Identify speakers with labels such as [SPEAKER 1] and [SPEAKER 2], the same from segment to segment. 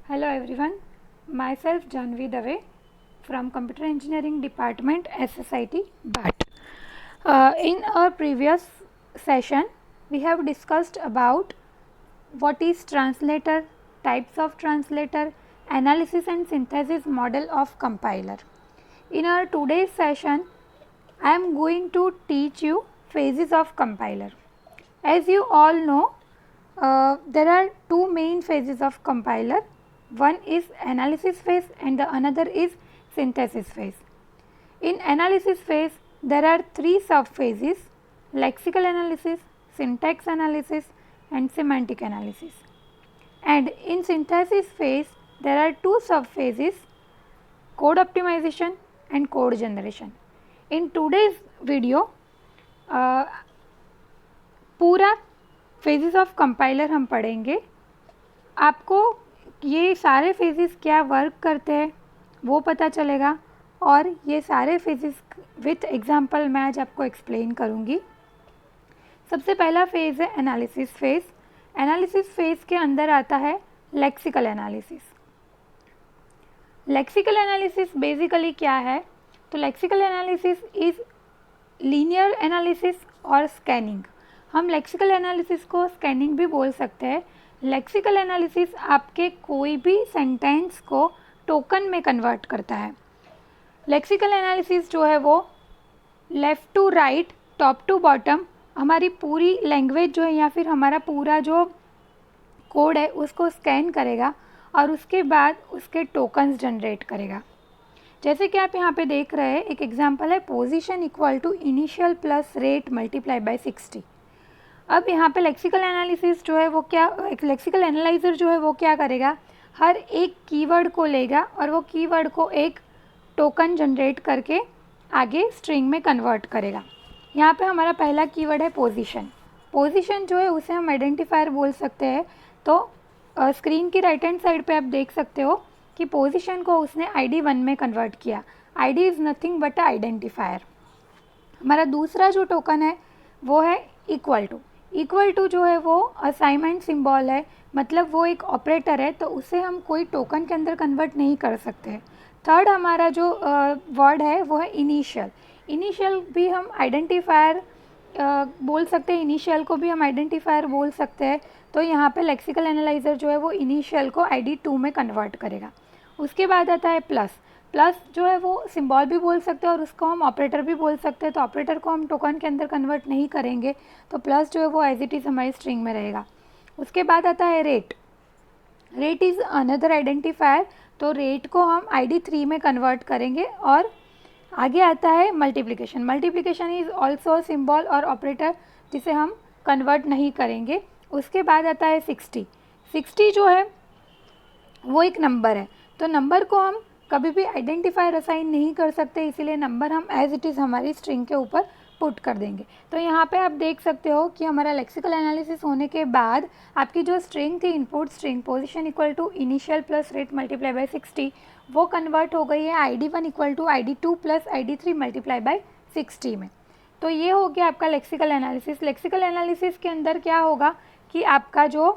[SPEAKER 1] Hello everyone, myself Janvi Dave from Computer Engineering Department SSIT BAT. In our previous session, we have discussed about what is translator, types of translator, analysis and synthesis model of compiler. In our today's session, I am going to teach you phases of compiler. As you all know, there are two main phases of compiler. One is analysis phase and the another is synthesis phase. In analysis phase, there are three subphases: lexical analysis, syntax analysis and semantic analysis. And in synthesis phase, there are two subphases: code optimization and code generation. In today's video, पूरा phases of compiler हम पढ़ेंगे. आपको ये सारे phases क्या work करते हैं वो पता चलेगा और ये सारे फेजेस विथ एग्जांपल मैं आज आपको एक्सप्लेन करूँगी. सबसे पहला फेज़ है एनालिसिस फेज़. एनालिसिस फेज़ के अंदर आता है lexical analysis. Lexical analysis basically क्या है? तो lexical analysis is linear analysis और स्कैनिंग. हम लेक्सिकल एनालिसिस को स्कैनिंग भी बोल सकते हैं. लेक्सिकल एनालिसिस आपके कोई भी सेंटेंस को टोकन में कन्वर्ट करता है. लेक्सिकल एनालिसिस जो है वो left to right, top to bottom हमारी पूरी लैंग्वेज जो है या फिर हमारा पूरा जो कोड है उसको स्कैन करेगा और उसके बाद उसके टोकन्स जनरेट करेगा. जैसे कि आप यहाँ पे देख रहे हैं, एक एग्जांपल है position equal to initial plus rate multiply by 60. अब यहाँ पे लेक्सिकल एनालिसिस जो है वो क्या, लेक्सिकल एनालाइज़र जो है वो क्या करेगा, हर एक कीवर्ड को लेगा और वो कीवर्ड को एक टोकन जनरेट करके आगे स्ट्रिंग में कन्वर्ट करेगा. यहाँ पे हमारा पहला कीवर्ड है पोजीशन. पोजीशन जो है उसे हम आइडेंटिफायर बोल सकते हैं. तो स्क्रीन की राइट हैंड साइड पे आप देख सकते हो कि पोजीशन को उसने ID1 में कन्वर्ट किया. ID is nothing but identifier. हमारा दूसरा जो टोकन है वो है इक्वल टू. इक्वल टू जो है वो असाइनमेंट सिंबल है, मतलब वो एक ऑपरेटर है, तो उसे हम कोई टोकन के अंदर कन्वर्ट नहीं कर सकते. थर्ड हमारा जो वर्ड है वो है इनिशियल. इनिशियल भी हम आइडेंटिफायर बोल सकते हैं, इनिशियल को भी हम आइडेंटिफायर बोल सकते हैं. तो यहाँ पे लेक्सिकल एनालाइज़र जो है वो इनिशियल को ID2 में कन्वर्ट करेगा. उसके बाद आता है प्लस. प्लस जो है वो सिंबल भी बोल सकते हैं और उसको हम ऑपरेटर भी बोल सकते हैं. तो ऑपरेटर को हम टोकन के अंदर कन्वर्ट नहीं करेंगे, तो प्लस जो है वो एज इट इज़ हमारी स्ट्रिंग में रहेगा. उसके बाद आता है rate. Rate is another identifier. तो रेट को हम ID3 में कन्वर्ट करेंगे. और आगे आता है multiplication. Multiplication is also symbol और ऑपरेटर जिसे हम कन्वर्ट नहीं करेंगे. उसके बाद आता है 60. 60 जो है वो एक नंबर है, तो नंबर को हम कभी भी आइडेंटिफायर असाइन नहीं कर सकते, इसीलिए नंबर हम एज इट इज़ हमारी स्ट्रिंग के ऊपर पुट कर देंगे. तो यहाँ पे आप देख सकते हो कि हमारा लेक्सिकल एनालिसिस होने के बाद आपकी जो स्ट्रिंग थी, input string position equal to initial plus rate multiply by 60, वो कन्वर्ट हो गई है ID1 equal to ID2 plus ID3 multiply by 60 में. तो ये हो गया आपका लेक्सिकल एनालिसिस. लेक्सिकल एनालिसिस के अंदर क्या होगा कि आपका जो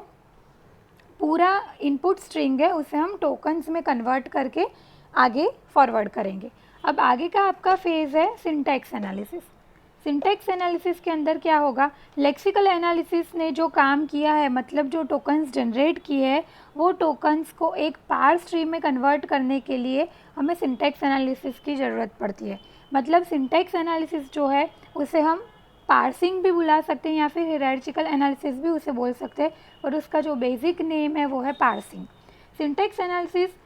[SPEAKER 1] पूरा इनपुट स्ट्रिंग है उसे हम टोकन्स में कन्वर्ट करके आगे फॉरवर्ड करेंगे. अब आगे का आपका फेज़ है सिंटैक्स एनालिसिस. सिंटैक्स एनालिसिस के अंदर क्या होगा, लेक्सिकल एनालिसिस ने जो काम किया है, मतलब जो टोकन्स जनरेट किए हैं, वो टोकन्स को एक पार्स ट्री में कन्वर्ट करने के लिए हमें सिंटैक्स एनालिसिस की ज़रूरत पड़ती है. मतलब सिंटैक्स एनालिसिस जो है उसे हम पार्सिंग भी बुला सकते हैं या फिर हायरार्चिकल एनालिसिस भी उसे बोल सकते हैं, और उसका जो बेसिक नेम है वो है parsing. Syntax analysis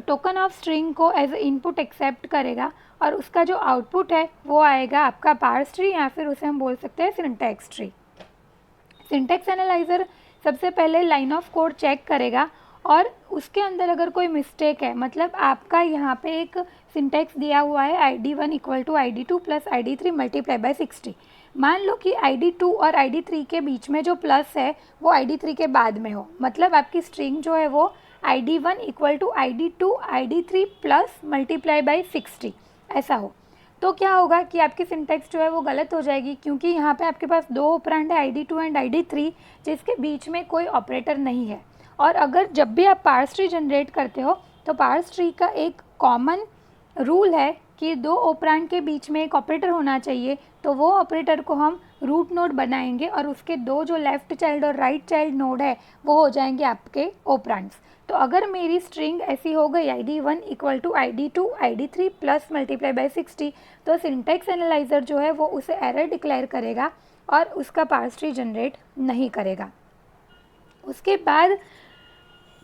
[SPEAKER 1] token of string को एज इनपुट एक्सेप्ट करेगा और उसका जो आउटपुट है वो आएगा आपका पार्स ट्री या फिर उसे हम बोल सकते हैं सिंटैक्स ट्री. सिंटैक्स एनालाइज़र सबसे पहले लाइन ऑफ कोड चेक करेगा और उसके अंदर अगर कोई मिस्टेक है, मतलब आपका यहाँ पे एक सिंटैक्स दिया हुआ है ID1 equal to ID2 plus ID3 multiply by 60. मान लो कि ID2 और ID3 के बीच में जो प्लस है वो ID3 के बाद में हो, मतलब आपकी स्ट्रिंग जो है वो ID1 equal to ID2 ID3 plus multiply by 60 ऐसा हो. तो क्या होगा कि आपकी सिंटैक्स जो है वो गलत हो जाएगी, क्योंकि यहाँ पे आपके पास दो ऑपरेंड है ID2 एंड ID3 जिसके बीच में कोई ऑपरेटर नहीं है. और अगर जब भी आप पार्स ट्री जनरेट करते हो तो पार्स ट्री का एक कॉमन रूल है कि दो ऑपरेंड के बीच में एक ऑपरेटर होना चाहिए, तो वो ऑपरेटर को हम रूट नोड बनाएंगे और उसके दो जो लेफ़्ट चाइल्ड और राइट चाइल्ड नोड है वो हो जाएंगे आपके ऑपरेंड्स। तो अगर मेरी स्ट्रिंग ऐसी हो गई ID1 equal to ID2 ID3 plus multiply by 60, तो सिंटैक्स एनालाइज़र जो है वो उसे एरर डिक्लेयर करेगा और उसका पार्स ट्री जनरेट नहीं करेगा। उसके बाद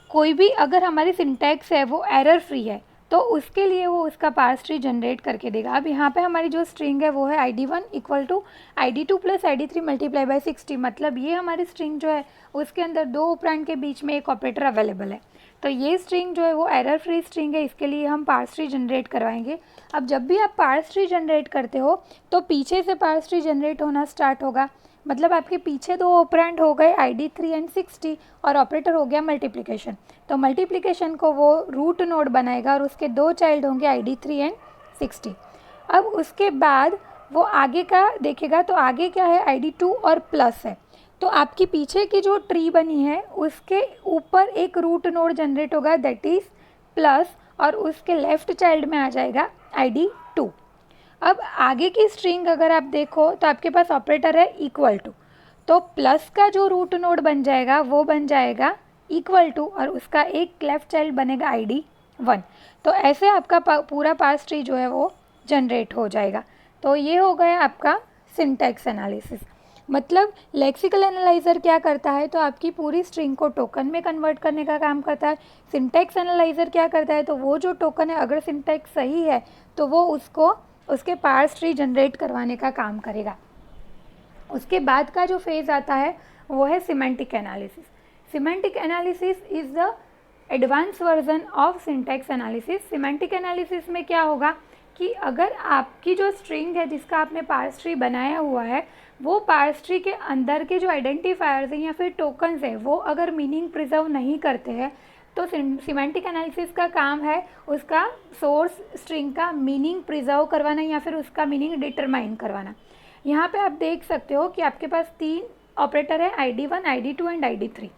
[SPEAKER 1] कोई भी अगर हमारी सिंटैक्स है वो एरर फ्री है तो उसके लिए वो उसका पार्स ट्री जनरेट करके देगा। अब यहाँ पे हमारी जो स्ट्रिंग है वो है ID1 equal to ID2 plus ID3 multiply by 60, मतलब ये हमारी स्ट्रिंग जो है उसके अंदर दो ऑपरेंड के बीच में एक ऑपरेटर अवेलेबल है। तो ये स्ट्रिंग जो है वो एरर फ्री स्ट्रिंग है, इसके लिए हम पार्स ट्री जनरेट करवाएंगे। अब जब भी आप पार्स ट्री जनरेट करते हो तो पीछे से पार्स ट्री जनरेट होना स्टार्ट होगा, मतलब आपके पीछे दो ऑपरेंड हो गए ID3 एंड 60 और ऑपरेटर हो गया मल्टीप्लिकेशन। तो मल्टीप्लिकेशन को वो रूट नोड बनाएगा और उसके दो चाइल्ड होंगे ID3 एंड 60। अब उसके बाद वो आगे का देखेगा, तो आगे क्या है ID2 और प्लस है, तो आपकी पीछे की जो ट्री बनी है उसके ऊपर एक रूट नोड जनरेट होगा दैट इज़ प्लस, और उसके लेफ़्ट चाइल्ड में आ जाएगा ID2। अब आगे की स्ट्रिंग अगर आप देखो तो आपके पास ऑपरेटर है इक्वल टू, तो प्लस का जो रूट नोड बन जाएगा वो बन जाएगा इक्वल टू और उसका एक लेफ़्ट चाइल्ड बनेगा ID1। तो ऐसे आपका पूरा पार्स ट्री जो है वो जनरेट हो जाएगा। तो ये हो गया आपका सिंटैक्स एनालिसिस। मतलब लेक्सिकल एनालाइज़र क्या करता है, तो आपकी पूरी स्ट्रिंग को टोकन में कन्वर्ट करने का काम करता है। सिंटैक्स एनालाइज़र क्या करता है, तो वो जो टोकन है अगर सिंटैक्स सही है तो वो उसको उसके पार्स ट्री जनरेट करवाने का काम करेगा। उसके बाद का जो फेज़ आता है वो है semantic analysis. Semantic analysis is the advance version of syntax analysis. Semantic analysis में क्या होगा कि अगर आपकी जो स्ट्रिंग है जिसका आपने पार्स ट्री बनाया हुआ है वो पार्स ट्री के अंदर के जो आइडेंटिफायर्स हैं या फिर टोकन्स हैं वो अगर मीनिंग प्रिजर्व नहीं करते हैं, तो सिमेंटिक एनालिसिस का काम है उसका सोर्स स्ट्रिंग का मीनिंग प्रिजर्व करवाना या फिर उसका मीनिंग डिटरमाइन करवाना। यहाँ पे आप देख सकते हो कि आपके पास तीन ऑपरेटर है ID1 ID2 एंड ID3।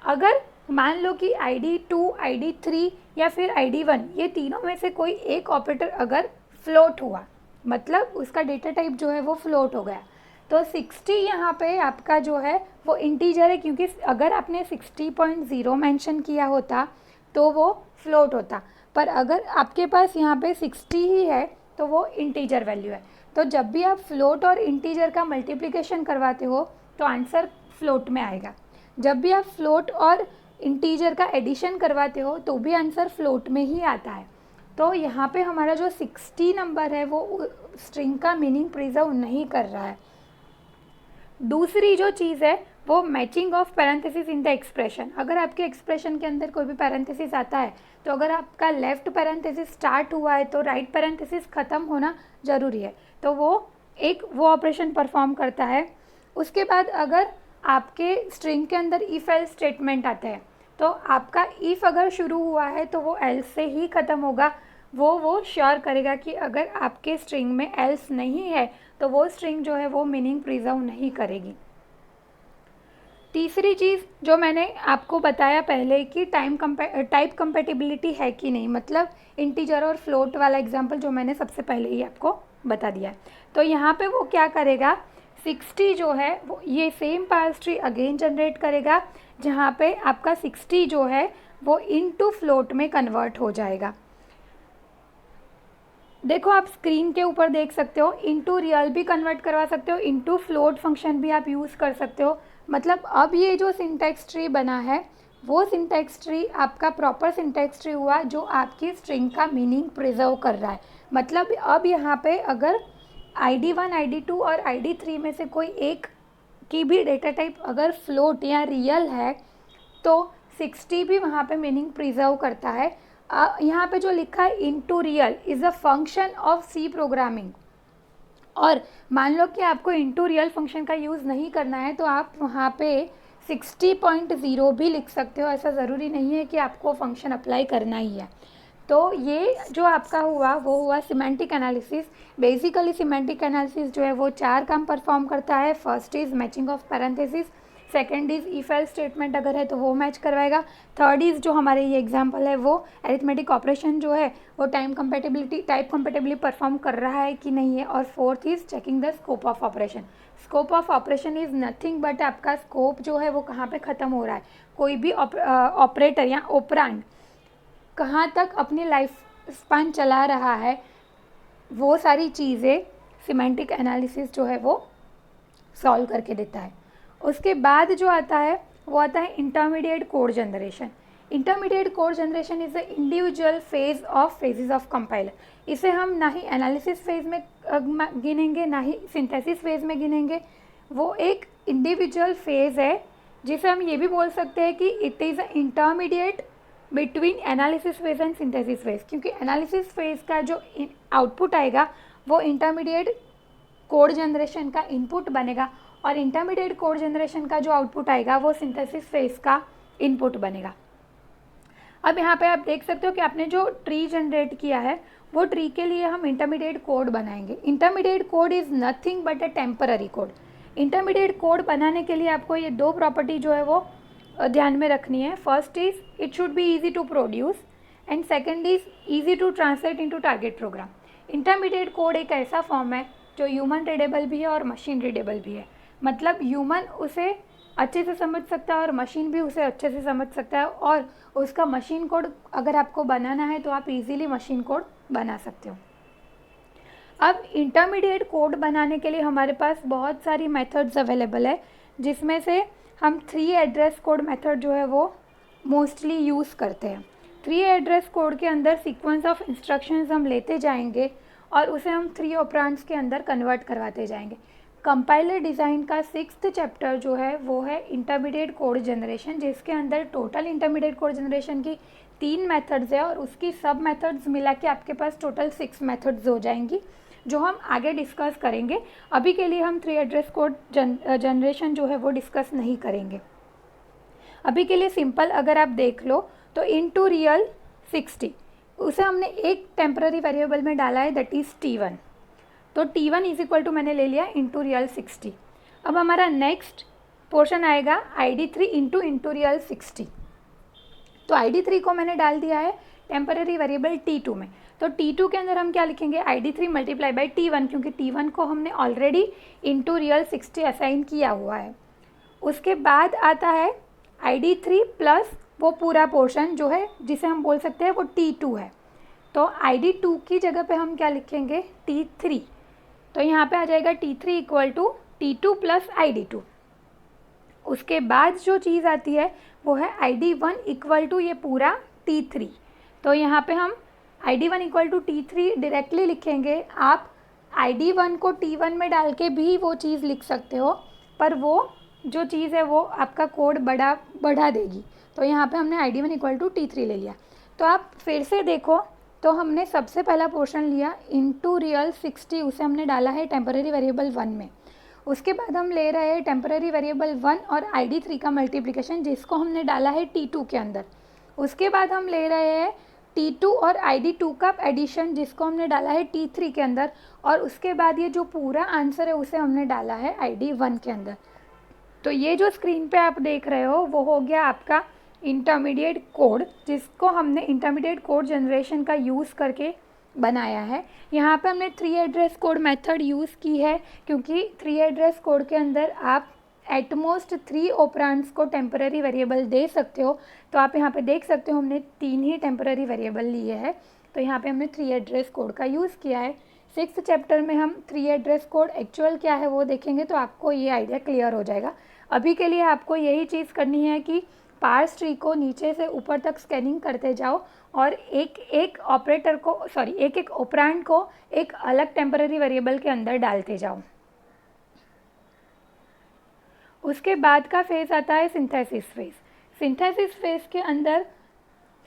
[SPEAKER 1] अगर मान लो कि ID2 ID3 या फिर ID1 ये तीनों में से कोई एक ऑपरेटर अगर फ्लोट हुआ, मतलब उसका डेटा टाइप जो है वो फ्लोट हो गया, तो 60 यहाँ पे आपका जो है वो इंटीजर है, क्योंकि अगर आपने 60.0 मेंशन किया होता तो वो फ्लोट होता, पर अगर आपके पास यहाँ पे 60 ही है तो वो इंटीजर वैल्यू है। तो जब भी आप फ्लोट और इंटीजर का मल्टीप्लिकेशन करवाते हो तो आंसर फ्लोट में आएगा। जब भी आप फ्लोट और इंटीजर का एडिशन करवाते हो तो भी आंसर फ्लोट में ही आता है। तो यहाँ पे हमारा जो 60 नंबर है वो स्ट्रिंग का मीनिंग प्रिजर्व नहीं कर रहा है। दूसरी जो चीज़ है वो matching of parenthesis in the expression. अगर आपके एक्सप्रेशन के अंदर कोई भी पैरेंथेसिस आता है तो अगर आपका लेफ़्ट पैरेंथेसिस स्टार्ट हुआ है तो राइट पैरेंथेसिस ख़त्म होना ज़रूरी है, तो वो ऑपरेशन परफॉर्म करता है। उसके बाद अगर आपके स्ट्रिंग के अंदर इफ़ एल्स स्टेटमेंट आता है तो आपका इफ़ अगर शुरू हुआ है तो वो एल्स से ही ख़त्म होगा। वो श्योर करेगा कि अगर आपके स्ट्रिंग में एल्स नहीं है तो वो स्ट्रिंग जो है वो मीनिंग प्रिजर्व नहीं करेगी। तीसरी चीज़ जो मैंने आपको बताया पहले कि टाइप कंपेटिबिलिटी है कि नहीं, मतलब इंटीजर और फ्लोट वाला एग्जांपल जो मैंने सबसे पहले ही आपको बता दिया है। तो यहाँ पे वो क्या करेगा, 60 जो है वो ये same parse tree again generate करेगा जहाँ पे आपका 60 जो है वो इनटू फ्लोट में कन्वर्ट हो जाएगा। देखो आप स्क्रीन के ऊपर देख सकते हो, इनटू रियल भी कन्वर्ट करवा सकते हो, इनटू फ्लोट फंक्शन भी आप यूज़ कर सकते हो। मतलब अब ये जो सिंटैक्स ट्री बना है वो सिंटैक्स ट्री आपका प्रॉपर सिंटैक्स ट्री हुआ जो आपकी स्ट्रिंग का मीनिंग प्रिजर्व कर रहा है। मतलब अब यहाँ पे अगर ID1 ID2 और ID3 में से कोई एक की भी डेटा टाइप अगर फ्लोट या रियल है तो 60 भी वहाँ पे मीनिंग प्रिजर्व करता है। यहाँ पे जो लिखा है into real is a function of C programming, और मान लो कि आपको इनटू रियल फंक्शन का यूज़ नहीं करना है तो आप वहाँ पे 60.0 भी लिख सकते हो, ऐसा ज़रूरी नहीं है कि आपको फंक्शन अप्लाई करना ही है। तो ये जो आपका हुआ वो हुआ semantic analysis. Basically semantic analysis जो है वो 4 काम परफॉर्म करता है। First is matching of parenthesis, second is if else statement अगर है तो वो मैच करवाएगा। थर्ड इज़ जो हमारे ये एग्जांपल है वो अरिथमेटिक ऑपरेशन जो है वो टाइप कंपेटिबिलिटी परफॉर्म कर रहा है कि नहीं है। और fourth is checking the scope of operation. Scope of operation is nothing but आपका स्कोप जो है वो कहाँ पे ख़त्म हो रहा है, कोई भी ऑपरेटर या ऑपरेंड कहाँ तक अपनी लाइफ स्पान चला रहा है, वो सारी चीज़ें सिमेंटिक एनालिसिस जो है वो सॉल्व करके देता है। उसके बाद जो आता है वो आता है intermediate code generation. Intermediate code generation is the individual phase of phases of compiler. इसे हम ना ही एनालिसिस फेज में गिनेंगे ना ही सिंथेसिस फेज में गिनेंगे। वो एक इंडिविजुअल फेज है जिसे हम ये भी बोल सकते हैं कि it is a intermediate between analysis phase and synthesis phase, क्योंकि एनालिसिस फेज का जो आउटपुट आएगा वो इंटरमीडिएट कोड जनरेशन का इनपुट बनेगा और इंटरमीडिएट कोड जनरेशन का जो आउटपुट आएगा वो सिंथेसिस फेज का इनपुट बनेगा। अब यहाँ पे आप देख सकते हो कि आपने जो ट्री जनरेट किया है वो ट्री के लिए हम इंटरमीडिएट कोड बनाएंगे। Intermediate code is nothing but a temporary code. Intermediate code बनाने के लिए आपको ये दो प्रॉपर्टी जो है वो ध्यान में रखनी है। First is it should be easy to produce and second is easy to translate into target program. Intermediate code एक ऐसा फॉर्म है जो ह्यूमन रीडेबल भी है और मशीन रीडेबल भी है। मतलब ह्यूमन उसे अच्छे से समझ सकता है और मशीन भी उसे अच्छे से समझ सकता है, और उसका मशीन कोड अगर आपको बनाना है तो आप इजीली मशीन कोड बना सकते हो। अब इंटरमीडिएट कोड बनाने के लिए हमारे पास बहुत सारी मेथड्स अवेलेबल है, जिसमें से हम 3 एड्रेस कोड मेथड जो है वो मोस्टली यूज़ करते हैं। 3 एड्रेस कोड के अंदर सीक्वेंस ऑफ इंस्ट्रक्शंस हम लेते जाएंगे और उसे हम 3 ऑपरेंड्स के अंदर कन्वर्ट करवाते जाएंगे। कंपाइलर डिज़ाइन का 6th चैप्टर जो है वो है इंटरमीडिएट कोड जनरेशन, जिसके अंदर टोटल इंटरमीडिएट कोड जनरेशन की 3 मेथड्स है और उसकी सब मेथड्स मिला के आपके पास टोटल 6 मेथड्स हो जाएंगी, जो हम आगे डिस्कस करेंगे। अभी के लिए हम 3 एड्रेस कोड जनरेशन जो है वो डिस्कस नहीं करेंगे। अभी के लिए सिंपल अगर आप देख लो तो इनटू रियल 60 उसे हमने एक टेम्पररी वेरिएबल में डाला है, दैट इज़ T1। तो T1 इज इक्वल टू मैंने ले लिया इंटू रियल 60। अब हमारा नेक्स्ट पोर्शन आएगा ID3 इंटू रियल 60। तो ID3 को मैंने डाल दिया है टेम्पररी वेरिएबल T2 में। तो T2 के अंदर हम क्या लिखेंगे, ID3 मल्टीप्लाई बाई T1, क्योंकि T1 को हमने ऑलरेडी इंटू रियल 60 असाइन किया हुआ है। उसके बाद आता है ID3 प्लस वो पूरा पोर्शन जो है जिसे हम बोल सकते हैं वो T2 है। तो ID2 की जगह पे हम क्या लिखेंगे, T3। तो यहाँ पे आ जाएगा T3 equal to T2 plus ID2। उसके बाद जो चीज़ आती है वो है ID1 इक्वल टू ये पूरा T3। तो यहाँ पे हम ID1 equal to T3 directly लिखेंगे। आप ID1 को T1 में डाल के भी वो चीज़ लिख सकते हो, पर वो जो चीज़ है वो आपका कोड बढ़ा देगी। तो यहाँ पे हमने ID1 इक्वल टू T3 ले लिया। तो आप फिर से देखो तो हमने सबसे पहला पोर्शन लिया इंटू रियल 60, उसे हमने डाला है टेम्पररी वेरिएबल 1 में। उसके बाद हम ले रहे हैं टेम्पररी वेरिएबल 1 और ID3 का मल्टीप्लिकेशन, जिसको हमने डाला है T2 के अंदर। उसके बाद हम ले रहे हैं T2 और ID2 का एडिशन, जिसको हमने डाला है T3 के अंदर। और उसके बाद ये जो पूरा आंसर है उसे हमने डाला है ID1 के अंदर। तो ये जो स्क्रीन पे आप देख रहे हो वो हो गया आपका इंटरमीडिएट कोड, जिसको हमने इंटरमीडिएट कोड जनरेशन का यूज़ करके बनाया है। यहाँ पे हमने 3 एड्रेस कोड मेथड यूज़ की है, क्योंकि 3 एड्रेस कोड के अंदर आप एटमोस्ट 3 ऑपरेंड्स को टेम्पररी वेरिएबल दे सकते हो। तो आप यहाँ पे देख सकते हो हमने 3 ही टेम्पररी वेरिएबल लिए हैं। तो यहाँ पे हमने 3 एड्रेस कोड का यूज़ किया है। 6th चैप्टर में हम 3 एड्रेस कोड एक्चुअल क्या है वो देखेंगे, तो आपको ये आइडिया क्लियर हो जाएगा। अभी के लिए आपको यही चीज़ करनी है कि पार्स ट्री को नीचे से ऊपर तक स्कैनिंग करते जाओ और एक एक ऑपरेंड को एक अलग टेम्पररी वेरिएबल के अंदर डालते जाओ। उसके बाद का फेज़ आता है सिंथेसिस फेज़। सिंथेसिस फेज़ के अंदर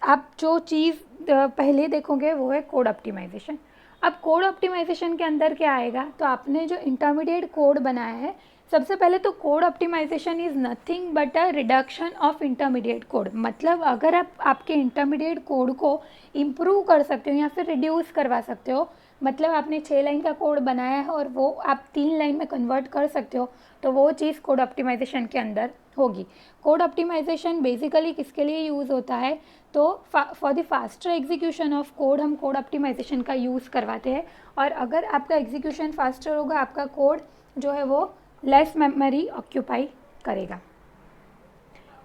[SPEAKER 1] आप जो चीज़ पहले देखोगे वो है कोड ऑप्टिमाइजेशन। अब कोड ऑप्टिमाइजेशन के अंदर क्या आएगा, तो आपने जो इंटरमीडिएट कोड बनाया है, सबसे पहले तो code optimisation is nothing but a reduction of intermediate code. मतलब अगर आप आपके इंटरमीडिएट कोड को इम्प्रूव कर सकते हो या फिर रिड्यूस करवा सकते हो, मतलब आपने 6 लाइन का कोड बनाया है और वो आप 3 लाइन में कन्वर्ट कर सकते हो, तो वो चीज़ कोड ऑप्टिमाइजेशन के अंदर होगी। कोड ऑप्टिमाइजेशन बेसिकली किसके लिए यूज़ होता है, तो for the faster execution of code हम कोड ऑप्टिमाइजेशन का यूज़ करवाते हैं। और अगर आपका एग्जीक्यूशन फास्टर होगा, आपका कोड जो है वो लेस मेमोरी ऑक्यूपाई करेगा।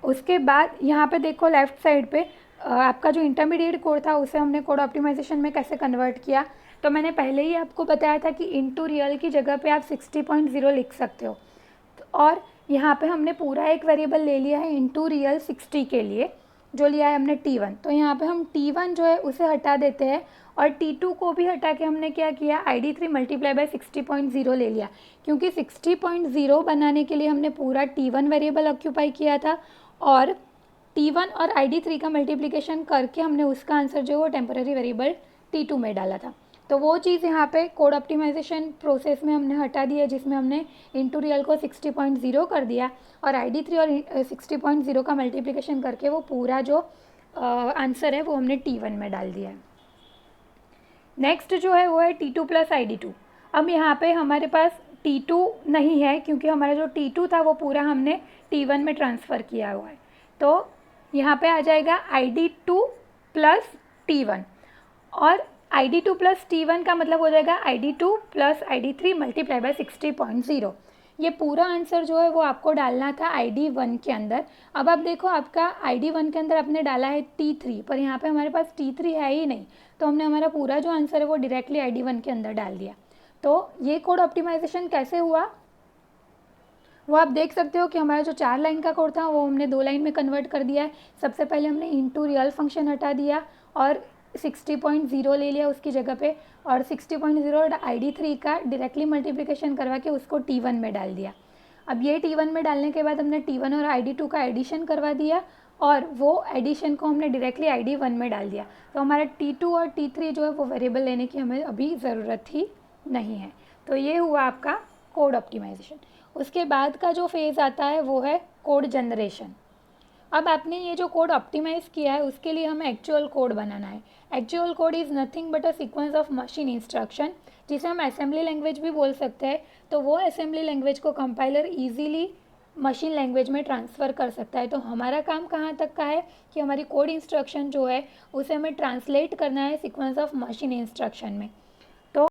[SPEAKER 1] उसके बाद यहाँ पे देखो लेफ़्ट साइड पे आपका जो इंटरमीडिएट कोड था उसे हमने कोड ऑप्टिमाइजेशन में कैसे कन्वर्ट किया। तो मैंने पहले ही आपको बताया था कि इनटू रियल की जगह पे आप 60.0 लिख सकते हो। और यहाँ पे हमने पूरा एक वेरिएबल ले लिया है इनटू रियल 60 के लिए, जो लिया है हमने T1। तो यहाँ पे हम T1 जो है उसे हटा देते हैं और T2 को भी हटा के हमने क्या किया, ID3 मल्टीप्लाई बाय 60.0 ले लिया, क्योंकि 60.0 बनाने के लिए हमने पूरा T1 वेरिएबल ऑक्यूपाई किया था और T1 और ID3 का मल्टीप्लिकेशन करके हमने उसका आंसर जो वो टेम्पररी वेरिएबल T2 में डाला था। तो वो चीज़ यहाँ पे कोड ऑप्टिमाइजेशन प्रोसेस में हमने हटा दिया, जिसमें हमने इनटू रियल को 60.0 कर दिया और ID3 और 60.0 का मल्टीप्लिकेशन करके वो पूरा जो आंसर है वो हमने T1 में डाल दिया है। नेक्स्ट जो है वो है T2 प्लस ID2। अब यहाँ पे हमारे पास T2 नहीं है, क्योंकि हमारा जो T2 था वो पूरा हमने T1 में ट्रांसफ़र किया हुआ है। तो यहाँ पे आ जाएगा ID2 प्लस T1, और ID2 प्लस T1 का मतलब हो जाएगा ID2 plus ID3 multiply bye 60.0। ये पूरा आंसर जो है वो आपको डालना था ID1 के अंदर। अब आप देखो आपका ID1 के अंदर आपने डाला है T3, पर यहाँ पे हमारे पास T3 है ही नहीं, तो हमने हमारा पूरा जो आंसर है वो डायरेक्टली ID1 के अंदर डाल दिया। तो ये कोड ऑप्टिमाइजेशन कैसे हुआ वो आप देख सकते हो कि हमारा जो 4 लाइन का कोड था वो हमने 2 लाइन में कन्वर्ट कर दिया है। सबसे पहले हमने इनटू रियल फंक्शन हटा दिया और 60.0 ले लिया उसकी जगह पे, और 60.0 और ID3 का डायरेक्टली मल्टीप्लिकेशन करवा के उसको T1 में डाल दिया। अब ये T1 में डालने के बाद हमने T1 और ID2 का एडिशन करवा दिया और वो एडिशन को हमने डायरेक्टली ID1 में डाल दिया। तो हमारा T2 और T3 जो है वो वेरिएबल लेने की हमें अभी ज़रूरत ही नहीं है। तो ये हुआ आपका कोड ऑप्टिमाइजेशन। उसके बाद का जो फेज़ आता है वो है कोड जनरेशन। अब आपने ये जो कोड ऑप्टिमाइज़ किया है उसके लिए हमें एक्चुअल कोड बनाना है। Actual code is nothing but a sequence of machine instruction, जिसे हम असेंबली लैंग्वेज भी बोल सकते हैं। तो वो असेंबली लैंग्वेज को कंपाइलर इजीली मशीन लैंग्वेज में ट्रांसफ़र कर सकता है। तो हमारा काम कहाँ तक का है कि हमारी कोड इंस्ट्रक्शन जो है उसे हमें ट्रांसलेट करना है सीक्वेंस ऑफ मशीन इंस्ट्रक्शन में।